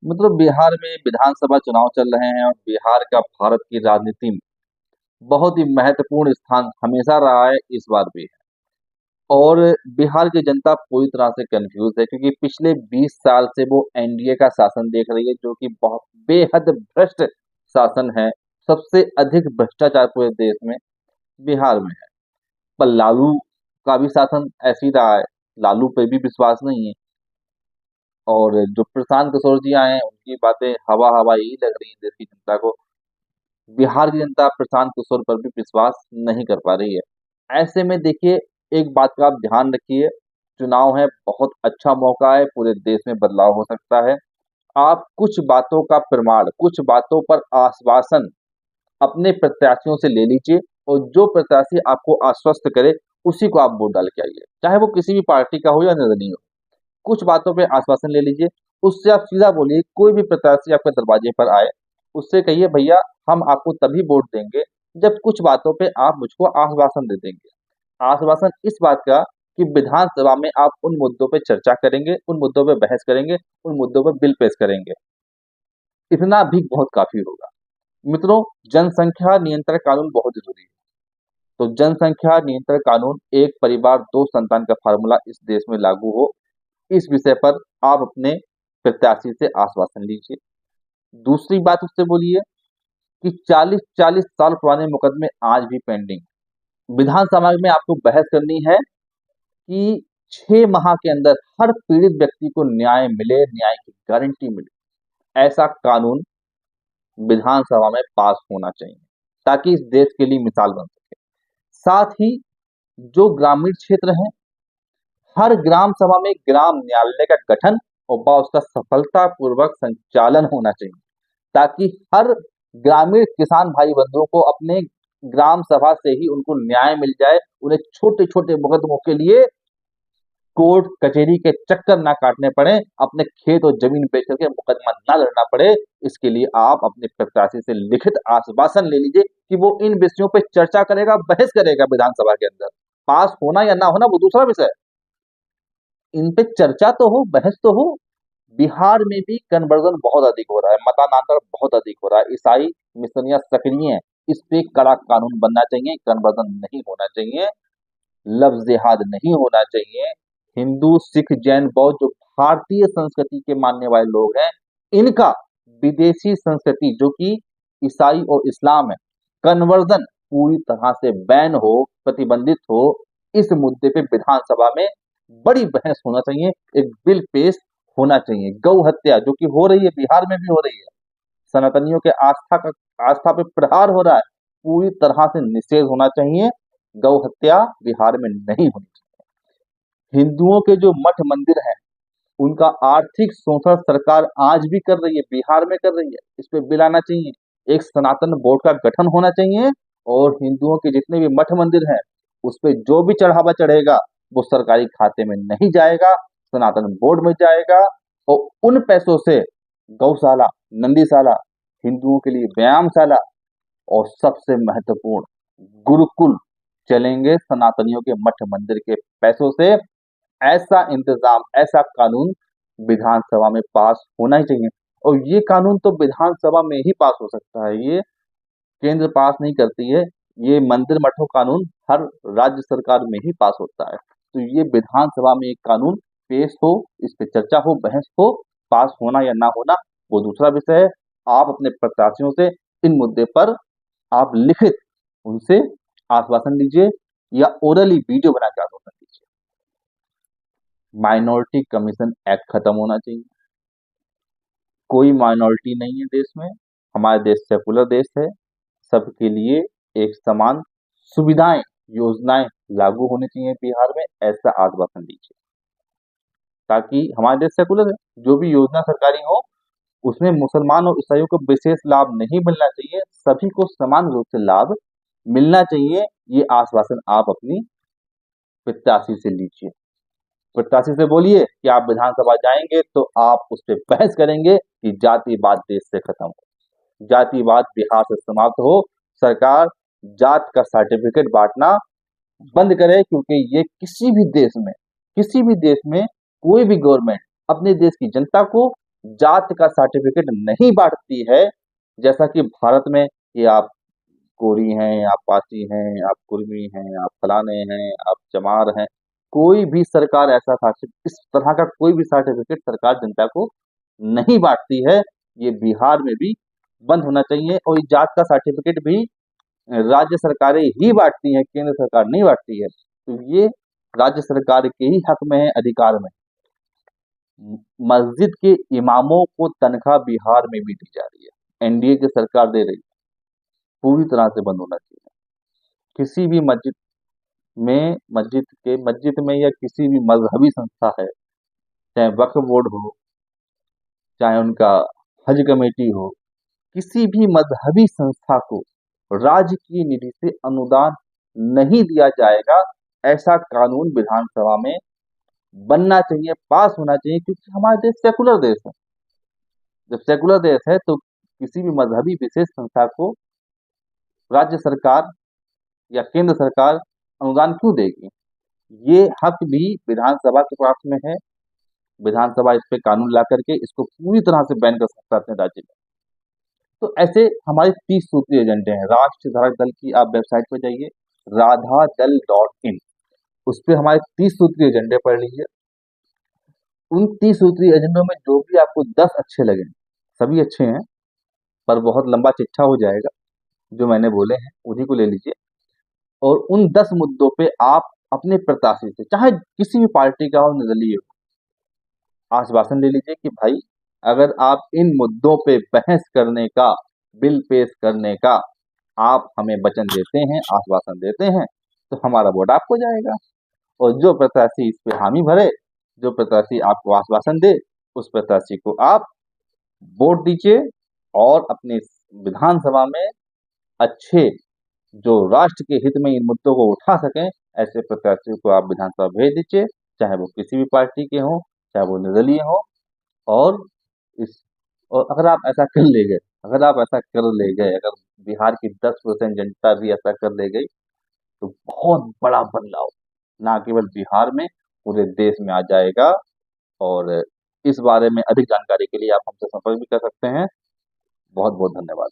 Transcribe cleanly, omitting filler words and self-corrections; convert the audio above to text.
मतलब बिहार में विधानसभा चुनाव चल रहे हैं और बिहार का भारत की राजनीति में बहुत ही महत्वपूर्ण स्थान हमेशा रहा है, इस बार भी है। और बिहार की जनता पूरी तरह से कंफ्यूज है क्योंकि पिछले 20 साल से वो एनडीए का शासन देख रही है, जो कि बहुत बेहद भ्रष्ट शासन है। सबसे अधिक भ्रष्टाचार पूरे देश में बिहार में है। पर लालू का भी शासन ऐसी रहा है, लालू पे भी विश्वास नहीं है। और जो प्रशांत किशोर जी आए हैं उनकी बातें हवा हवा यही लग रही है देश की जनता को। बिहार की जनता प्रशांत किशोर पर भी विश्वास नहीं कर पा रही है। ऐसे में देखिए, एक बात का आप ध्यान रखिए, चुनाव है, बहुत अच्छा मौका है, पूरे देश में बदलाव हो सकता है। आप कुछ बातों का प्रमाण, कुछ बातों पर आश्वासन अपने प्रत्याशियों से ले लीजिए, और जो प्रत्याशी आपको आश्वस्त करे उसी को आप वोट डाल के आइए, चाहे वो किसी भी पार्टी का हो या निर्दलीय हो। कुछ बातों पे आश्वासन ले लीजिए, उससे आप सीधा बोलिए, कोई भी प्रत्याशी आपके दरवाजे पर आए, उससे कहिए भैया हम आपको तभी वोट देंगे जब कुछ बातों पे आप मुझको आश्वासन दे देंगे। आश्वासन इस बात का कि विधानसभा में आप उन मुद्दों पे चर्चा करेंगे, उन मुद्दों पे बहस करेंगे, उन मुद्दों पे बिल पेश करेंगे। इतना भी बहुत काफी होगा। मित्रों, जनसंख्या नियंत्रण कानून बहुत जरूरी है। तो जनसंख्या नियंत्रण कानून, एक परिवार दो संतान का फार्मूला इस देश में लागू हो, इस विषय पर आप अपने प्रत्याशी से आश्वासन लीजिए। दूसरी बात उससे बोलिए कि 40-40 साल पुराने मुकदमे आज भी पेंडिंग। विधानसभा में आपको बहस करनी है कि 6 माह के अंदर हर पीड़ित व्यक्ति को न्याय मिले, न्याय की गारंटी मिले। ऐसा कानून विधानसभा में पास होना चाहिए ताकि इस देश के लिए मिसाल बन सके। साथ ही जो ग्रामीण क्षेत्र हैं, हर ग्राम सभा में ग्राम न्यायालय का गठन और उसका सफलतापूर्वक संचालन होना चाहिए, ताकि हर ग्रामीण किसान भाई बंधुओं को अपने ग्राम सभा से ही उनको न्याय मिल जाए। उन्हें छोटे छोटे मुकदमों के लिए कोर्ट कचहरी के चक्कर ना काटने पड़े, अपने खेत और जमीन बेच करके मुकदमा ना लड़ना पड़े। इसके लिए आप अपने प्रत्याशी से लिखित आश्वासन ले लीजिए कि वो इन विषयों पर चर्चा करेगा, बहस करेगा विधानसभा के अंदर। पास होना या ना होना वो दूसरा विषय है, इन पे चर्चा तो हो, बहस तो हो। बिहार में भी कन्वर्जन बहुत अधिक हो रहा है, मतांतर बहुत अधिक हो रहा है, ईसाई मिशनियां सक्रिय हैं। इस पे कड़ा कानून बनना चाहिए, कन्वर्जन नहीं होना चाहिए, लव जिहाद नहीं होना चाहिए। हिंदू सिख जैन बौद्ध जो भारतीय संस्कृति के मानने वाले लोग हैं, इनका विदेशी संस्कृति जो कि ईसाई और इस्लाम है, कन्वर्जन पूरी तरह से बैन हो, प्रतिबंधित हो। इस मुद्दे पे विधानसभा में बड़ी बहस होना चाहिए, एक बिल पेश होना चाहिए। गौ हत्या जो कि हो रही है, बिहार में भी हो रही है, सनातनियों के आस्था पे प्रहार हो रहा है, पूरी तरह से निषेध होना चाहिए। गौ हत्या बिहार में नहीं होनी चाहिए। हिंदुओं के जो मठ मंदिर हैं, उनका आर्थिक शोषण सरकार आज भी कर रही है, बिहार में कर रही है, इस पे बिल आना चाहिए। एक सनातन बोर्ड का गठन होना चाहिए, और हिंदुओं के जितने भी मठ मंदिर हैं उस पे जो भी चढ़ावा चढ़ेगा वो सरकारी खाते में नहीं जाएगा, सनातन बोर्ड में जाएगा। और उन पैसों से गौशाला, नंदीशाला, हिंदुओं के लिए व्यायामशाला, और सबसे महत्वपूर्ण गुरुकुल चलेंगे सनातनियों के मठ मंदिर के पैसों से। ऐसा इंतजाम, ऐसा कानून विधानसभा में पास होना ही चाहिए। और ये कानून तो विधानसभा में ही पास हो सकता है, ये केंद्र पास नहीं करती है। ये मंदिर मठों कानून हर राज्य सरकार में ही पास होता है। तो ये विधानसभा में एक कानून पेश हो, इस पे चर्चा हो, बहस हो। पास होना या ना होना वो दूसरा विषय है। आप अपने प्रत्याशियों से इन मुद्दे पर आप लिखित उनसे आश्वासन लीजिए, या ओरली वीडियो बना के आश्वासन दीजिए। माइनॉरिटी कमीशन एक्ट खत्म होना चाहिए। कोई माइनॉरिटी नहीं है देश में, हमारा देश सेकुलर देश है। सबके लिए एक समान सुविधाएं, योजनाएं लागू होनी चाहिए बिहार में, ऐसा आश्वासन दीजिए, ताकि हमारा देश सेकुलर है, जो भी योजना सरकारी हो उसमें मुसलमान और ईसाइयों को विशेष लाभ नहीं मिलना चाहिए, सभी को समान रूप से लाभ मिलना चाहिए। ये आश्वासन आप अपनी प्रत्याशी से लीजिए। प्रत्याशी से बोलिए कि आप विधानसभा जाएंगे तो आप उस पर बहस करेंगे कि जातिवाद देश से खत्म हो, जातिवाद बिहार से समाप्त हो, सरकार जात का सर्टिफिकेट बांटना बंद करे। क्योंकि ये किसी भी देश में, किसी भी देश में कोई भी गवर्नमेंट अपने देश की जनता को जात का सर्टिफिकेट नहीं बांटती है, जैसा कि भारत में कि आप कोरी हैं, आप पासी हैं, आप कुर्मी हैं, आप फलाने हैं, आप चमार हैं। कोई भी सरकार ऐसा सर्टिफिकेट, इस तरह का कोई भी सर्टिफिकेट सरकार जनता को नहीं बांटती है। ये बिहार में भी बंद होना चाहिए, और ये जात का सर्टिफिकेट भी राज्य सरकारें ही बांटती हैं, केंद्र सरकार नहीं बांटती है। तो ये राज्य सरकार के ही हक में है, अधिकार में। मस्जिद के इमामों को तनख्वाह बिहार में भी दी जा रही है, एनडीए की सरकार दे रही है। पूरी तरह से बंद होना चाहिए। किसी भी मस्जिद में या किसी भी मजहबी संस्था है, चाहे वक्फ बोर्ड हो, चाहे उनका हज कमेटी हो, किसी भी मजहबी संस्था को राज्य की निधि से अनुदान नहीं दिया जाएगा। ऐसा कानून विधानसभा में बनना चाहिए, पास होना चाहिए, क्योंकि हमारा देश सेकुलर देश है। जब सेकुलर देश है तो किसी भी मजहबी विशेष संस्था को राज्य सरकार या केंद्र सरकार अनुदान क्यों देगी? ये हक भी विधानसभा के पास में है। विधानसभा इस पे कानून ला करके इसको पूरी तरह से बैन कर सकता है अपने राज्य में। तो ऐसे हमारे 30 सूत्रीय एजेंडे हैं। राष्ट्रीय धारक दल की आप वेबसाइट पर जाइए, radhadal.in, उस पर हमारे 30 सूत्रीय एजेंडे पढ़ लीजिए। उन 30 सूत्रीय एजेंडों में जो भी आपको 10 अच्छे लगे, सभी अच्छे हैं, पर बहुत लंबा चिट्ठा हो जाएगा, जो मैंने बोले हैं उन्हीं को ले लीजिए। और उन 10 मुद्दों पे आप अपने प्रत्याशी से, चाहे किसी भी पार्टी का हो, निर्दलीय हो, आश्वासन ले लीजिए कि भाई, अगर आप इन मुद्दों पे बहस करने का, बिल पेश करने का आप हमें वचन देते हैं, आश्वासन देते हैं, तो हमारा वोट आपको जाएगा। और जो प्रत्याशी इस पे हामी भरे, जो प्रत्याशी आपको आश्वासन दे, उस प्रत्याशी को आप वोट दीजिए, और अपने विधानसभा में अच्छे, जो राष्ट्र के हित में इन मुद्दों को उठा सकें, ऐसे प्रत्याशियों को आप विधानसभा भेज दीजिए, चाहे वो किसी भी पार्टी के हों, चाहे वो निर्दलीय हों। और इस और अगर आप ऐसा कर ले गए, अगर बिहार की 10% जनता भी ऐसा कर ले गई, तो बहुत बड़ा बदलाव ना केवल बिहार में, पूरे देश में आ जाएगा। और इस बारे में अधिक जानकारी के लिए आप हमसे संपर्क भी कर सकते हैं। बहुत बहुत धन्यवाद।